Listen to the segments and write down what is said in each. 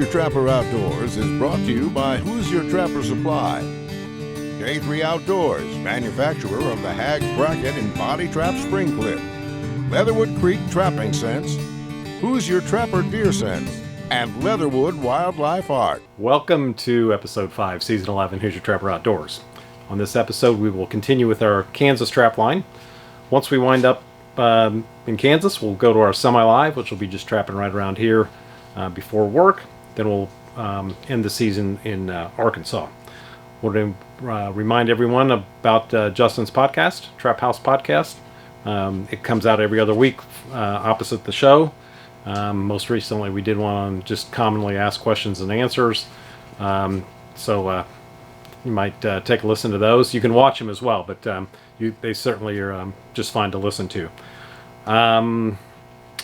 Your Trapper Outdoors is brought to you by Who's Your Trapper Supply. K3 Outdoors, manufacturer of the Hags Bracket and Body Trap Spring Clip. Leatherwood Creek Trapping Scents. Who's Your Trapper Deer Scents. And Leatherwood Wildlife Art. Welcome to Episode 5, Season 11, Who's Your Trapper Outdoors. On this episode, we will continue with our Kansas trap line. Once we wind up in Kansas, we'll go to our semi-live, which will be just trapping right around here before work. Then we'll end the season in Arkansas. We'll remind everyone about Justin's podcast, Trap House Podcast. It comes out every other week opposite the show. Most recently, we did one on just commonly asked questions and answers. So you might take a listen to those. You can watch them as well, but they certainly are just fine to listen to.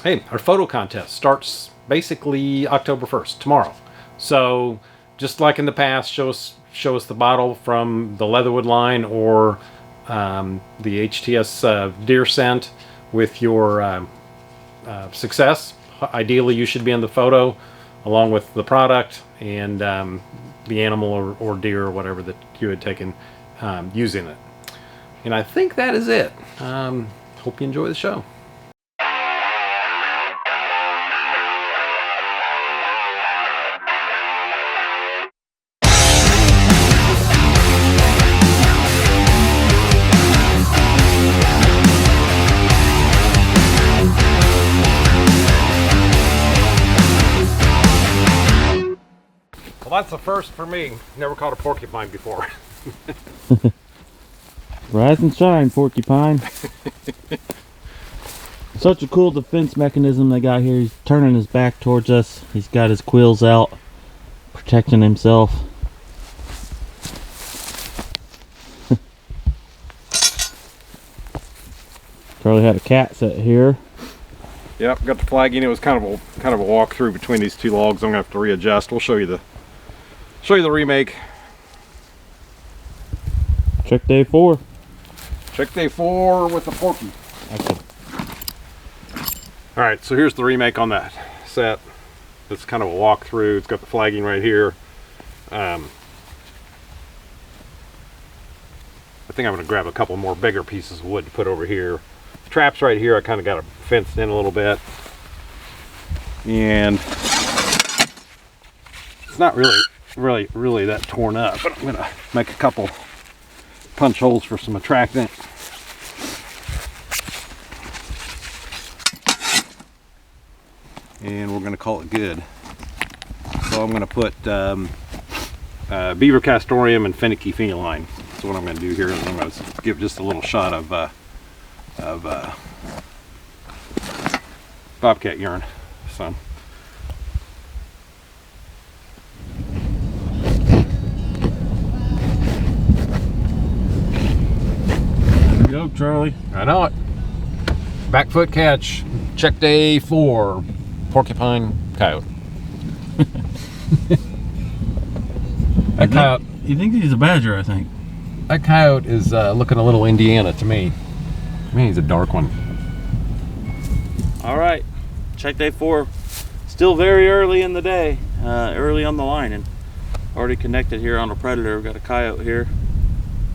Hey, our photo contest starts basically October 1st, tomorrow. So just like in the past, show us the bottle from the Leatherwood line or the HTS deer scent with your success. Ideally, you should be in the photo along with the product and the animal or deer or whatever that you had taken using it. And I think that is it. Hope you enjoy the show. Well, that's a first for me. Never caught a porcupine before. Rise and shine, porcupine. Such a cool defense mechanism they got here. He's turning his back towards us. He's got his quills out, protecting himself. Charlie had a cat set here. Yep, got the flagging. It was kind of a walk through between these two logs. I'm gonna have to readjust. We'll show you the remake. Check day 4. Check day 4 with the porky. Okay. All right, so here's the remake on that set. It's kind of a walk through. It's got the flagging right here. I think I'm gonna grab a couple more bigger pieces of wood to put over here. The traps right here, I kind of got it fenced in a little bit. And it's not really that torn up, but I'm gonna make a couple punch holes for some attractant. And we're gonna call it good. So I'm gonna put beaver castoreum and finicky feline. That's what I'm gonna do here. I'm gonna give just a little shot of Bobcat yarn. So. Go, Charlie. I know it. Back foot catch. Check day 4. Porcupine coyote. That coyote. You think he's a badger? I think. That coyote is looking a little Indiana to me. I mean, he's a dark one. All right. Check day 4. Still very early in the day. Early on the line, and already connected here on a predator. We've got a coyote here.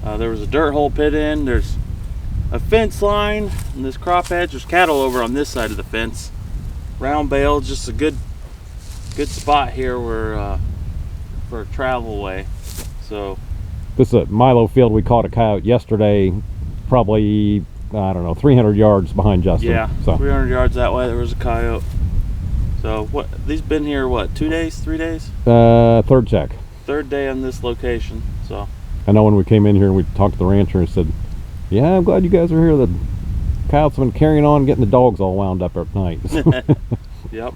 There was a dirt hole pit in. There's a fence line and this crop edge. There's cattle over on this side of the fence. Round bale, just a good spot here where for a travel way. So This is a Milo field. We caught a coyote yesterday, probably, I don't know, 300 yards behind Justin. yeah, so 300 yards that way there was a coyote. So what, these been here what, 2 days, 3 days? Third check. Third day on this location. So I know when we came in here and we talked to the rancher and said, yeah, I'm glad you guys are here. The coyotes have been carrying on, getting the dogs all wound up at night. yep.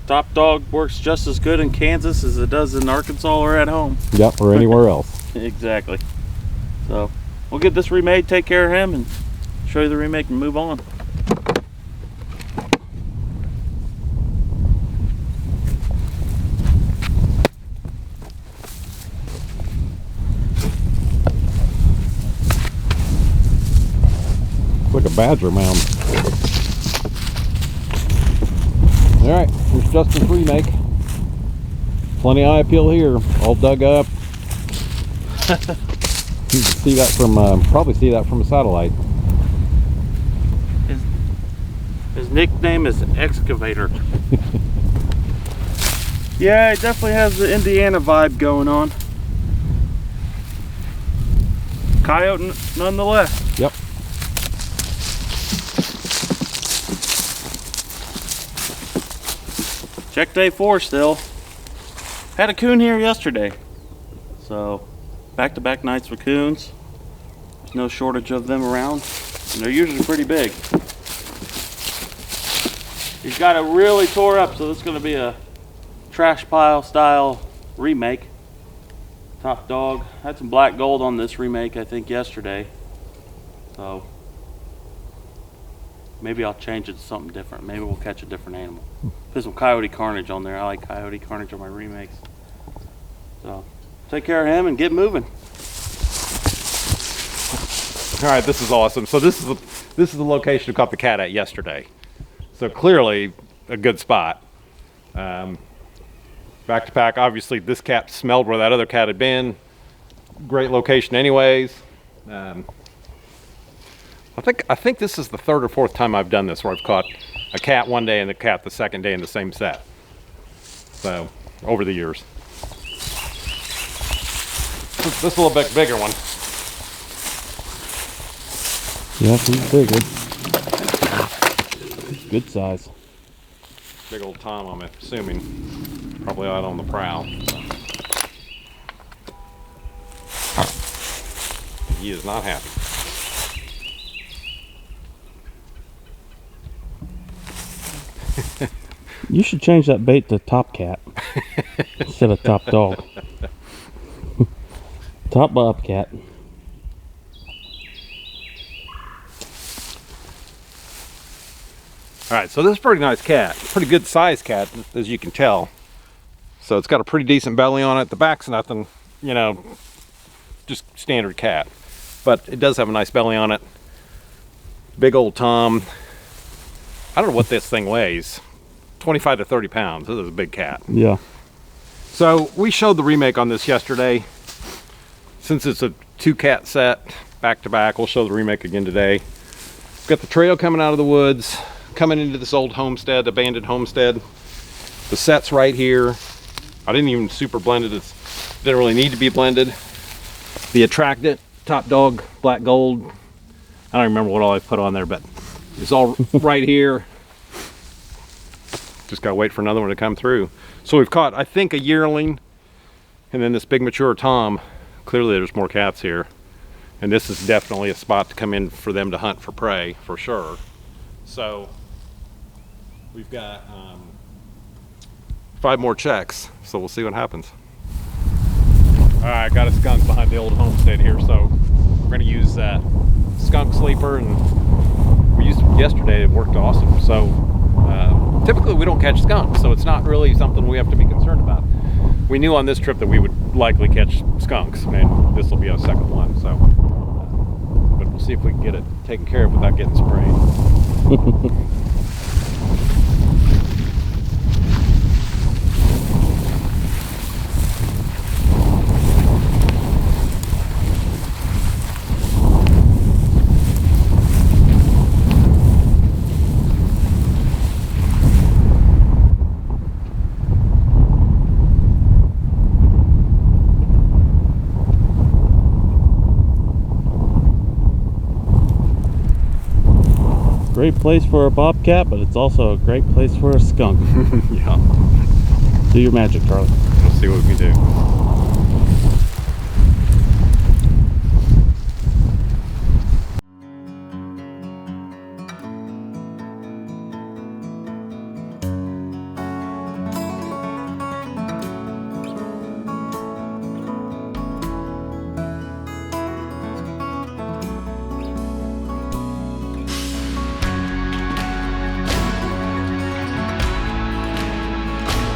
Top dog works just as good in Kansas as it does in Arkansas or at home. Yep, or anywhere else. Exactly. So we'll get this remade, take care of him, and show you the remake and move on. It's like a badger mound. Alright, here's Justin's remake. Plenty of eye appeal here, all dug up. You can see that from, probably see that from a satellite. His nickname is Excavator. Yeah, it definitely has the Indiana vibe going on. Coyote nonetheless. Yep. Check day 4 still. Had a coon here yesterday. So, back-to-back nights with coons. There's no shortage of them around. And they're usually pretty big. He's got it really tore up, so this is going to be a trash pile style remake. Top dog. Had some black gold on this remake, I think, yesterday. So, maybe I'll change it to something different. Maybe we'll catch a different animal. Put some Coyote Carnage on there. I like Coyote Carnage on my remakes. So, take care of him and get moving. All right, this is awesome. So this is the location we caught the cat at yesterday. So clearly a good spot. Back to pack, obviously this cat smelled where that other cat had been. Great location anyways. I think this is the 3rd or 4th time I've done this where I've caught a cat one day and a cat the second day in the same set. So, over the years. This is a little bit bigger one. Yeah, he's bigger. Good size. Big old Tom, I'm assuming. Probably out on the prowl. He is not happy. You should change that bait to Top Cat instead of Top Dog. Top Bobcat. All right, so this is a pretty nice cat. Pretty good sized cat, as you can tell. So it's got a pretty decent belly on it. The back's nothing, you know, just standard cat. But it does have a nice belly on it. Big old Tom. I don't know what this thing weighs. 25 to 30 pounds. This is a big cat. Yeah. So we showed the remake on this yesterday. Since it's a 2-cat set, back to back, we'll show the remake again today. Got the trail coming out of the woods, coming into this old homestead, abandoned homestead. The set's right here. I didn't even super blend it. It didn't really need to be blended. The Attractant, Top Dog, Black Gold. I don't remember what all I put on there, but it's all right here. Just gotta wait for another one to come through. So we've caught, I think, a yearling, and then this big mature Tom. Clearly there's more cats here. And this is definitely a spot to come in for them to hunt for prey, for sure. So we've got 5 more checks, so we'll see what happens. All right, got a skunk behind the old homestead here, so we're gonna use that skunk sleeper, and we used it yesterday. It worked awesome. So typically we don't catch skunks, so it's not really something we have to be concerned about. We knew on this trip that we would likely catch skunks, and this will be our second one. So, but we'll see if we can get it taken care of without getting sprayed. Great place for a bobcat, but it's also a great place for a skunk. Yeah. Do your magic, Charlie. We'll see what we can do.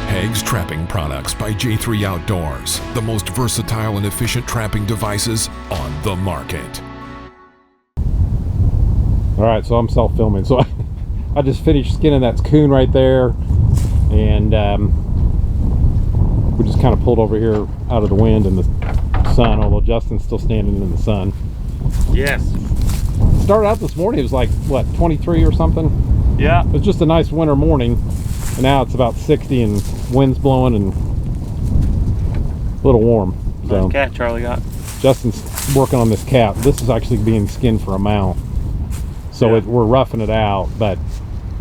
Hags Trapping Products by J3 Outdoors, the most versatile and efficient trapping devices on the market. All right, so I'm self-filming. So I just finished skinning that coon right there, and We just kind of pulled over here out of the wind and the sun, although Justin's still standing in the sun. Yes. Started out this morning, it was like, what, 23 or something? Yeah. It was just a nice winter morning, and now it's about 60 and wind's blowing and a little warm. So Nice cat Charlie got. Justin's working on this cap. This is actually being skinned for a mount. So Yeah. we're roughing it out, but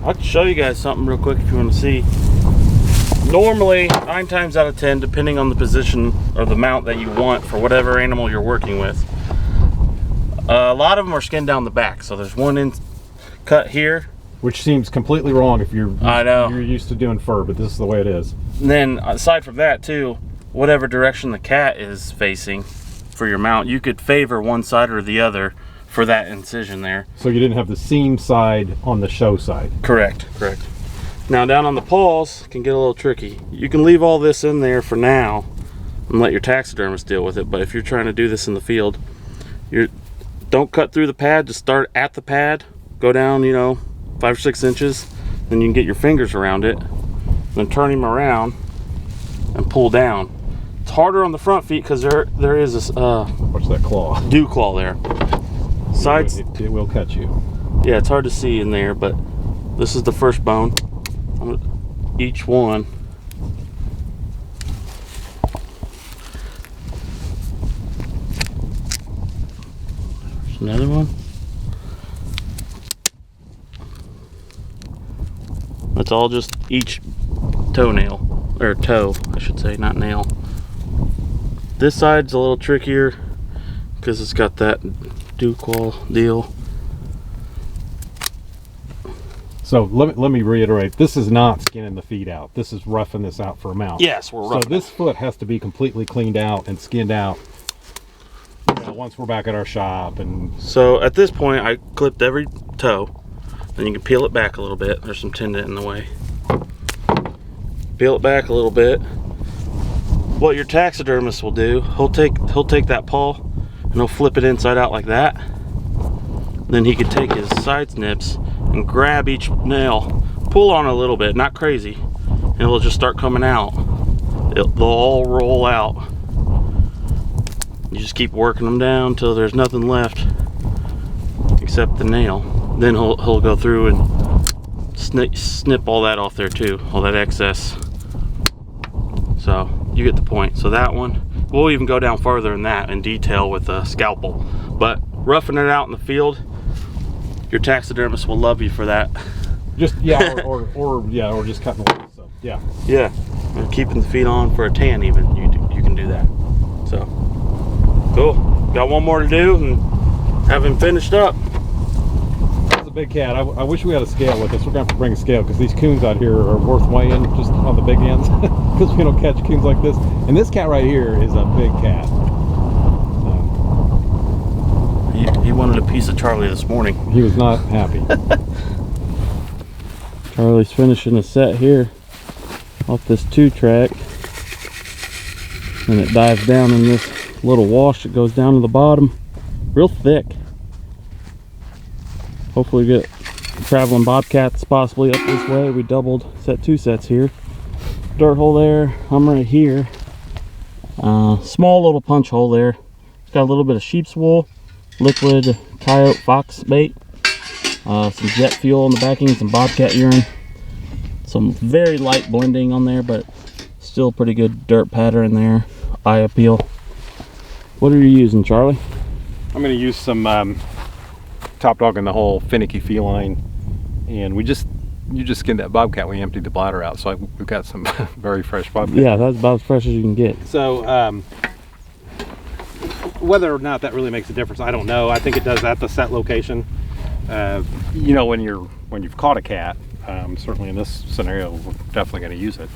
I'll show you guys something real quick if you want to see. Normally, 9 times out of 10, depending on the position or the mount that you want for whatever animal you're working with, a lot of them are skinned down the back. So there's one in cut here. which seems completely wrong if you're I know. you're used to doing fur, but this is the way it is. And then aside from that too, whatever direction the cat is facing for your mount, you could favor one side or the other for that incision there. So you didn't have the seam side on the show side. Correct. Now down on the paws, it can get a little tricky. You can leave all this in there for now and let your taxidermist deal with it, but if you're trying to do this in the field, don't cut through the pad, just start at the pad, go down, 5 or 6 inches, then you can get your fingers around it, then turn him around and pull down. It's harder on the front feet because there is this Watch that claw. dew claw there. Sides, It will cut you. yeah, it's hard to see in there, but this is the first bone. Each one. There's another one. That's all just each toenail, or toe, I should say, not nail. This side's a little trickier because it's got that dew claw deal. So let me reiterate, this is not skinning the feet out. This is roughing this out for a mount. Yes, we're So roughing this foot has to be completely cleaned out and skinned out once we're back at our shop. And So at this point, I clipped every toe. Then you can peel it back a little bit. There's some tendon in the way. Peel it back a little bit. What your taxidermist will do, he'll take that paw and he'll flip it inside out like that. Then he can take his side snips and grab each nail, pull on a little bit, not crazy, and it'll just start coming out. They'll all roll out. You just keep working them down until there's nothing left except the nail. Then he'll go through and snip all that off there too, all that excess. So you get the point. So that one, we'll even go down farther than that in detail with a scalpel. But roughing it out in the field, your taxidermist will love you for that. just or just cutting away. So yeah. Yeah, or keeping the feet on for a tan even. You can do that. So cool. Got one more to do and have him finished up. That's a big cat. I wish we had a scale with us. We're gonna have to bring a scale because these coons out here are worth weighing just on the big ends because we don't catch coons like this. And this cat right here is a big cat. He wanted a piece of Charlie this morning. He was not happy. Charlie's finishing a set here off this 2-track, and it dives down in this little wash that goes down to the bottom, real thick. Hopefully we get traveling bobcats possibly up this way. We doubled, set 2 sets here. Dirt hole there, I'm right here. Small little punch hole there. It's got a little bit of sheep's wool, liquid coyote fox bait, some jet fuel in the backing, some bobcat urine, some very light blending on there, but still pretty good dirt pattern there, eye appeal. What are you using, Charlie? I'm going to use some Top Dog in the Hole finicky feline, and you just skinned that bobcat when you emptied the bladder out, so we've got some very fresh bobcat. Yeah, that's about as fresh as you can get. So whether or not that really makes a difference, I don't know. I think it does at the set location. When you've caught a cat, certainly in this scenario, we're definitely going to use it.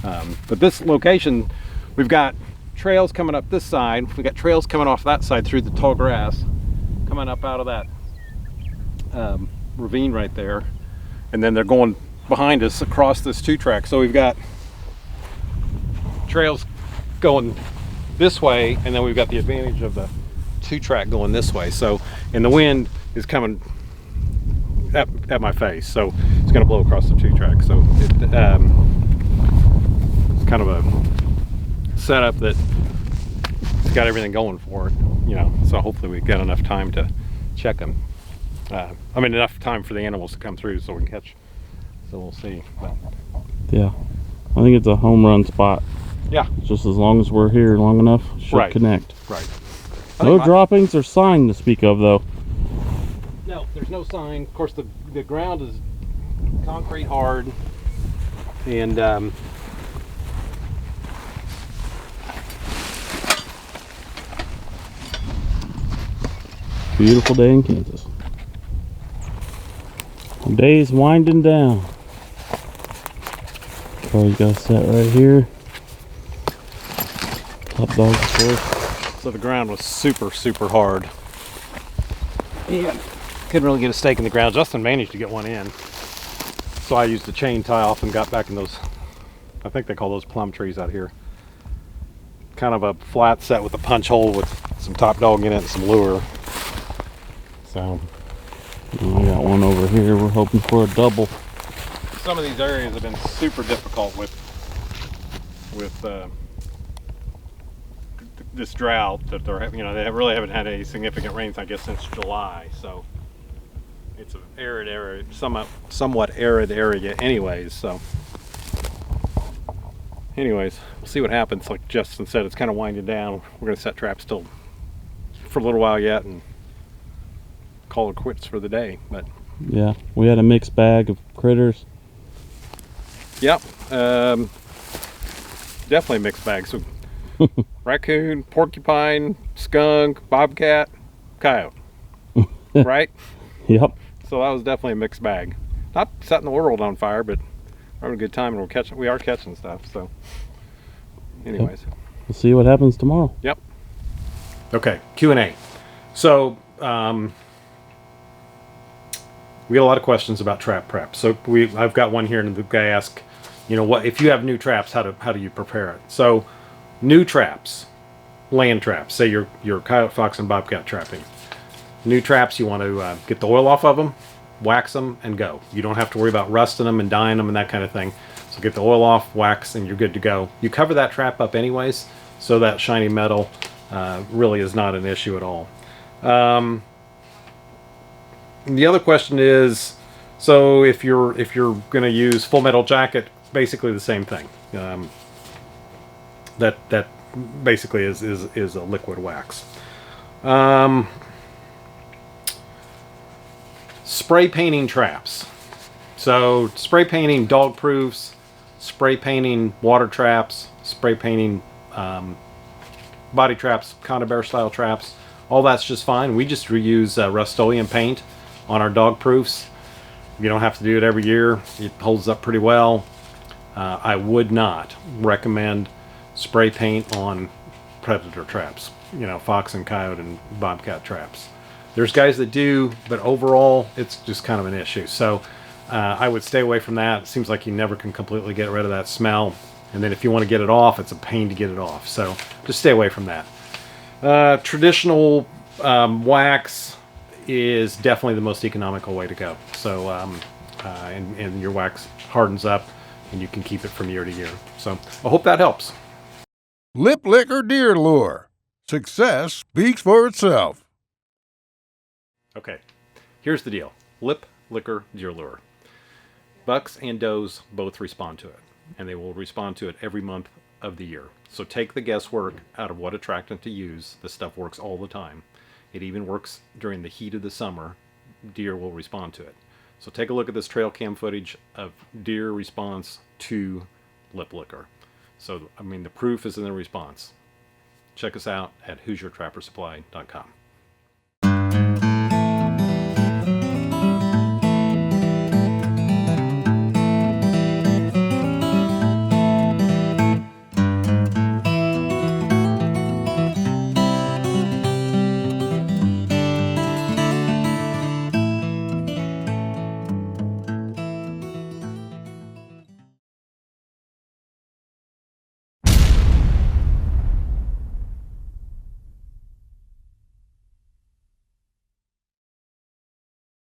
But this location, we've got trails coming up this side. We've got trails coming off that side through the tall grass, coming up out of that ravine right there. And then they're going behind us across this 2-track. So we've got trails going this way, and then we've got the advantage of the 2-track going this way. So, and the wind is coming at my face, so it's going to blow across the 2-track. So it's kind of a setup that's got everything going for it, you know. So hopefully we've got enough time to check them. I mean, enough time for the animals to come through so we can catch. So we'll see. But, Yeah, I think it's a home run spot. yeah, Just as long as we're here long enough, should Right. connect. right. No droppings or sign to speak of, though. No, there's no sign. Of course, the ground is concrete hard, and Beautiful day in Kansas. Day's winding down. Charlie's got a set right here. Top dog first. so the ground was super hard. And couldn't really get a stake in the ground. Justin managed to get one in, so I used the chain tie off and got back in those, I think they call those plum trees out here. Kind of a flat set with a punch hole with some top dog in it and some lure. So I got one over here. We're hoping for a double. some of these areas have been super difficult with this drought that they're having. You know, they really haven't had any significant rains, I guess, since July. So it's an arid area, somewhat arid area, anyways. So, anyways, we'll see what happens. Like Justin said, it's kind of winding down. We're gonna set traps still for a little while yet and call it quits for the day. But Yeah, we had a mixed bag of critters. yep, definitely a mixed bag. So raccoon, porcupine, skunk, bobcat, coyote, right? Yep. So that was definitely a mixed bag. Not setting the world on fire, but we're having a good time, and we are catching stuff. So, anyways, We'll see what happens tomorrow. yep. Okay, Q&A. So we get a lot of questions about trap prep. So I've got one here, and the guy asked, you know, what if you have new traps? How do you prepare it? So new traps, land traps. Say you're coyote, fox, and bobcat trapping. New traps, you want to get the oil off of them, wax them, and go. You don't have to worry about rusting them and dyeing them and that kind of thing. So get the oil off, wax, and you're good to go. You cover that trap up anyways, so that shiny metal really is not an issue at all. The other question is, so if you're going to use full metal jacket, basically the same thing. That basically is a liquid wax. Spray painting traps. So spray painting dog proofs, spray painting water traps, spray painting body traps, Conda Bear style traps. All that's just fine. We just reuse Rust-Oleum paint on our dog proofs. You don't have to do it every year. It holds up pretty well. I would not recommend spray paint on predator traps. You know, fox and coyote and bobcat traps. There's guys that do, but overall, it's just kind of an issue. So I would stay away from that. It seems like you never can completely get rid of that smell. And then if you want to get it off, it's a pain to get it off. So just stay away from that. Traditional wax is definitely the most economical way to go. So, and your wax hardens up and you can keep it from year to year. So I hope that helps. Lip Licker Deer Lure. Success speaks for itself. Okay, here's the deal. Lip Licker Deer Lure. Bucks and does both respond to it, and they will respond to it every month of the year. So take the guesswork out of what attractant to use. This stuff works all the time. It even works during the heat of the summer. Deer will respond to it. So take a look at this trail cam footage of deer response to Lip Licker. So, I mean, the proof is in the response. Check us out at HoosierTrapperSupply.com.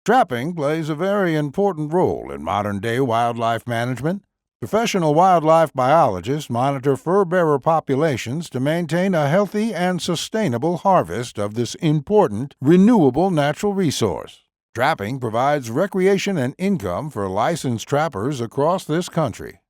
Trapping plays a very important role in modern-day wildlife management. Professional wildlife biologists monitor fur-bearer populations to maintain a healthy and sustainable harvest of this important, renewable natural resource. Trapping provides recreation and income for licensed trappers across this country.